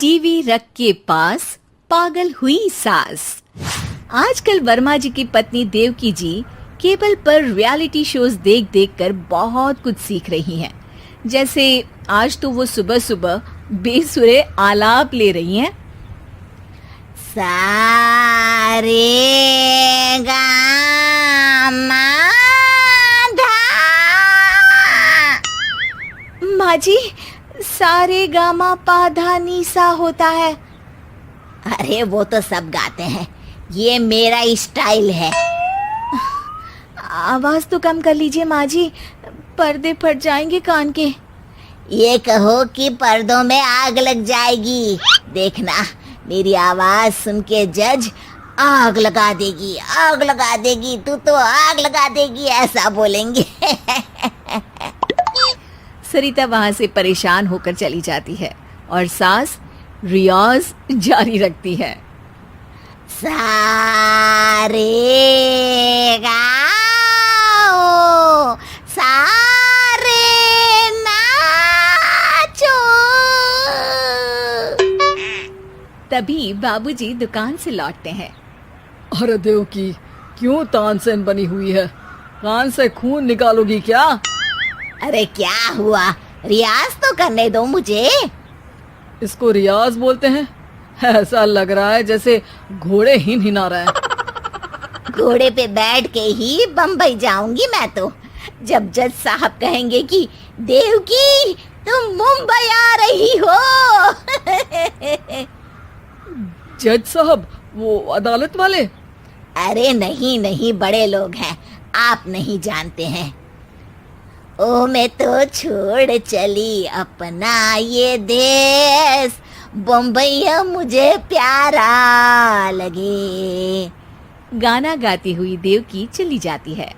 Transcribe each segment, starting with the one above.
TV रख के पास पागल हुई सास। आजकल वर्मा जी की पत्नी देवकी जी केबल पर रियलिटी शोज देख देख कर बहुत कुछ सीख रही हैं। जैसे आज तो वो सुबह सुबह बेसुरे आलाप ले रही हैं। सारे गामा धा। माँ जी, सारे गामा पाधा नीसा होता है। अरे वो तो सब गाते हैं, ये मेरा स्टाइल है। आवाज तो कम कर लीजिए माँ जी, पर्दे फट जाएंगे कान के। ये कहो कि पर्दों में आग लग जाएगी। देखना, मेरी आवाज सुन के जज आग लगा देगी, आग लगा देगी, तू तो आग लगा देगी, ऐसा बोलेंगे। सरिता वहां से परेशान होकर चली जाती है और सास रियाज जारी रखती है। सारे गाओ, सारे नाचो। तभी बाबूजी दुकान से लौटते हैं। अरे देवकी, क्यों तानसेन बनी हुई है? कान से खून निकालोगी क्या? अरे क्या हुआ, रियाज तो करने दो मुझे। इसको रियाज बोलते हैं? ऐसा लग रहा है जैसे घोड़े हिना रहा है। घोड़े पे बैठ के ही बम्बई जाऊंगी मैं तो, जब जज साहब कहेंगे कि देवकी तुम मुंबई आ रही हो। जज साहब, वो अदालत वाले? अरे नहीं नहीं, बड़े लोग हैं, आप नहीं जानते हैं। ओ मैं तो छोड़ चली अपना ये देश, बम्बई मुझे प्यारा लगे। गाना गाती हुई देवकी चली जाती है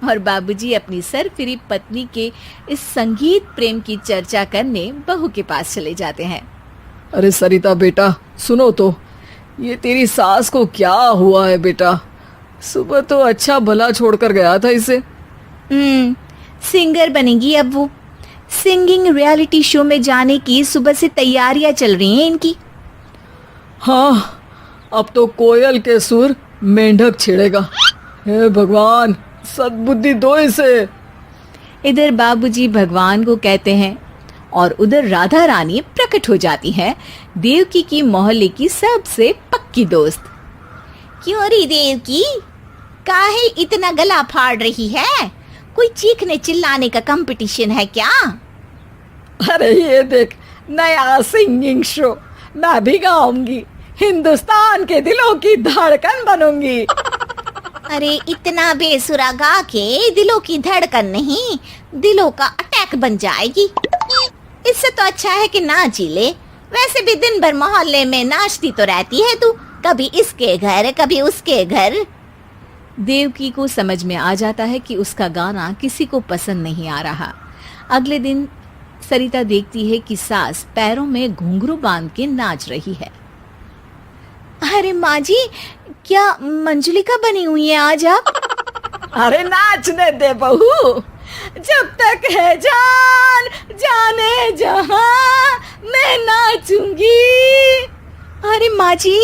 और बाबूजी अपनी सरफिरी पत्नी के इस संगीत प्रेम की चर्चा करने बहू के पास चले जाते हैं। अरे सरिता बेटा, सुनो तो, ये तेरी सास को क्या हुआ है बेटा? सुबह तो अच्छा भला छोड़कर गया था इसे। सिंगर बनेगी अब वो। सिंगिंग रियलिटी शो में जाने की सुबह से तैयारियां चल रही हैं इनकी। हाँ, अब तो कोयल के सुर मेंढक छेड़ेगा। हे भगवान, सद्बुद्धि दो इसे। इधर बाबूजी भगवान को कहते हैं और उधर राधा रानी प्रकट हो जाती है, देवकी की मोहल्ले की सबसे पक्की दोस्त। क्यों री देवकी, काहे इतना गला फाड़ रही है? कोई चीखने चिल्लाने का कंपटीशन है क्या? अरे ये देख, नया सिंगिंग शो, मैं भी गाऊंगी, हिंदुस्तान के दिलों की धड़कन बनूंगी। अरे इतना बेसुरा गा के दिलों की धड़कन नहीं, दिलों का अटैक बन जाएगी। इससे तो अच्छा है कि नाच ही ले। वैसे भी दिन भर मोहल्ले में नाचती तो रहती है तू, कभी इसके घर कभी उसके घर। देवकी को समझ में आ जाता है कि उसका गाना किसी को पसंद नहीं आ रहा। अगले दिन सरिता देखती है कि सास पैरों में घुंघरू बांध के नाच रही है। अरे माँ जी, क्या मंजुलिका बनी हुई है आज आप? अरे नाचने दे बहू, जब तक है जान जाने जहां मैं नाचूंगी। अरे माँ जी,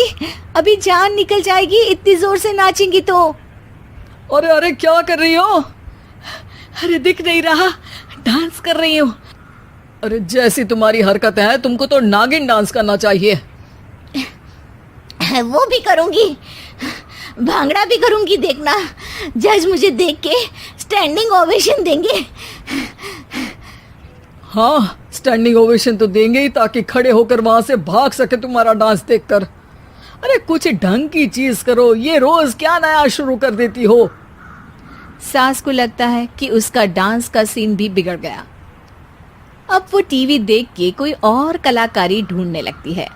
अभी जान निकल जाएगी इतनी जोर से नाचेंगी तो। अरे अरे, क्या कर रही हो? अरे दिख नहीं रहा, डांस कर रही हूँ। अरे जैसी तुम्हारी हरकत है, तुमको तो नागिन डांस करना चाहिए। वो भी करूंगी, भांगड़ा भी करूंगी। देखना, जज मुझे देख के स्टैंडिंग ओवेशन देंगे। हाँ, स्टैंडिंग ओवेशन तो देंगे ही, ताकि खड़े होकर वहां से भाग सके तुम्हारा डांस देखकर। अरे कुछ ढंग की चीज करो, ये रोज क्या नया शुरू कर देती हो? सास को लगता है कि उसका डांस का सीन भी बिगड़ गया। अब वो टीवी देख के कोई और कलाकारी ढूंढने लगती है।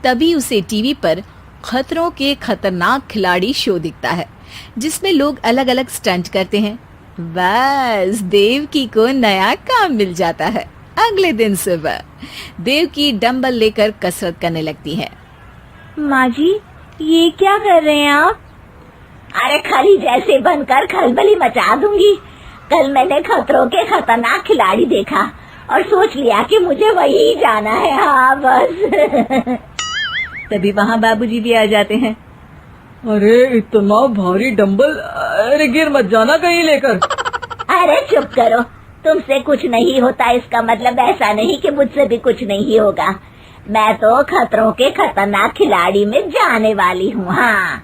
तभी उसे टीवी पर खतरों के खतरनाक खिलाड़ी शो दिखता है, जिसमें लोग अलग अलग स्टंट करते हैं। बस देवकी को नया काम मिल जाता है। अगले दिन सुबह देवकी डंबल लेकर कसरत करने लगती है। माँ जी, ये क्या कर रहे हैं आप? अरे खली जैसे बनकर खलबली मचा दूंगी। कल मैंने खतरों के खतरनाक खिलाड़ी देखा, और सोच लिया कि मुझे वही जाना है। हाँ बस। तभी वहाँ बाबूजी भी आ जाते हैं। अरे इतना भारी डंबल, अरे गिर मत जाना कहीं लेकर। अरे चुप करो, तुमसे कुछ नहीं होता इसका मतलब ऐसा नहीं कि मुझसे भी कुछ नहीं होगा। मैं तो खतरों के खतरनाक खिलाड़ी में जाने वाली हूँ। हाँ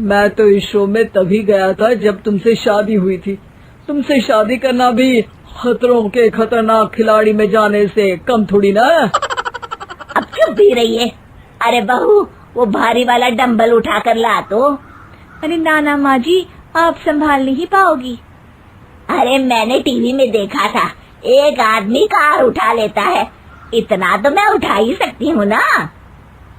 मैं तो इस शो में तभी गया था जब तुमसे शादी हुई थी। तुमसे शादी करना भी खतरों के खतरनाक खिलाड़ी में जाने से कम थोड़ी ना है। अब चुप भी रहिए। अरे बहू, वो भारी वाला डंबल उठा कर ला तो। अरे नाना माँ जी, आप संभाल नहीं पाओगी। अरे मैंने टीवी में देखा था, एक आदमी कार उठा लेता है, इतना तो मैं उठा ही सकती हूँ ना।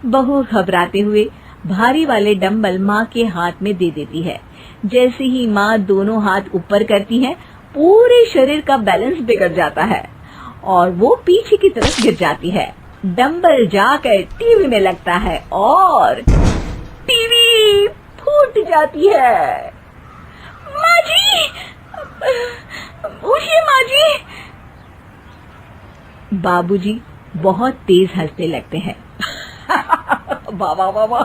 बहू घबराते हुए भारी वाले डंबल माँ के हाथ में दे देती है। जैसे ही माँ दोनों हाथ ऊपर करती है, पूरे शरीर का बैलेंस बिगड़ जाता है और वो पीछे की तरफ गिर जाती है। डंबल जाकर टीवी में लगता है और टीवी फूट जाती है। माँ जी, उठिए माँ जी। बाबूजी बहुत तेज हंसने लगते हैं। बाबा बाबा,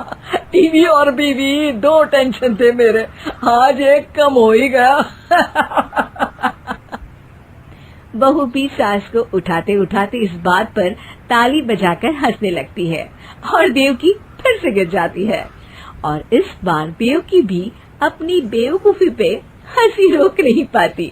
टीवी और बीवी दो टेंशन थे मेरे, आज एक कम हो ही गया। बहू भी सास को उठाते उठाते इस बात पर ताली बजाकर हंसने लगती है और देवकी फिर से गिर जाती है। और इस बार देवकी भी अपनी बेवकूफी पे हंसी रोक नहीं पाती।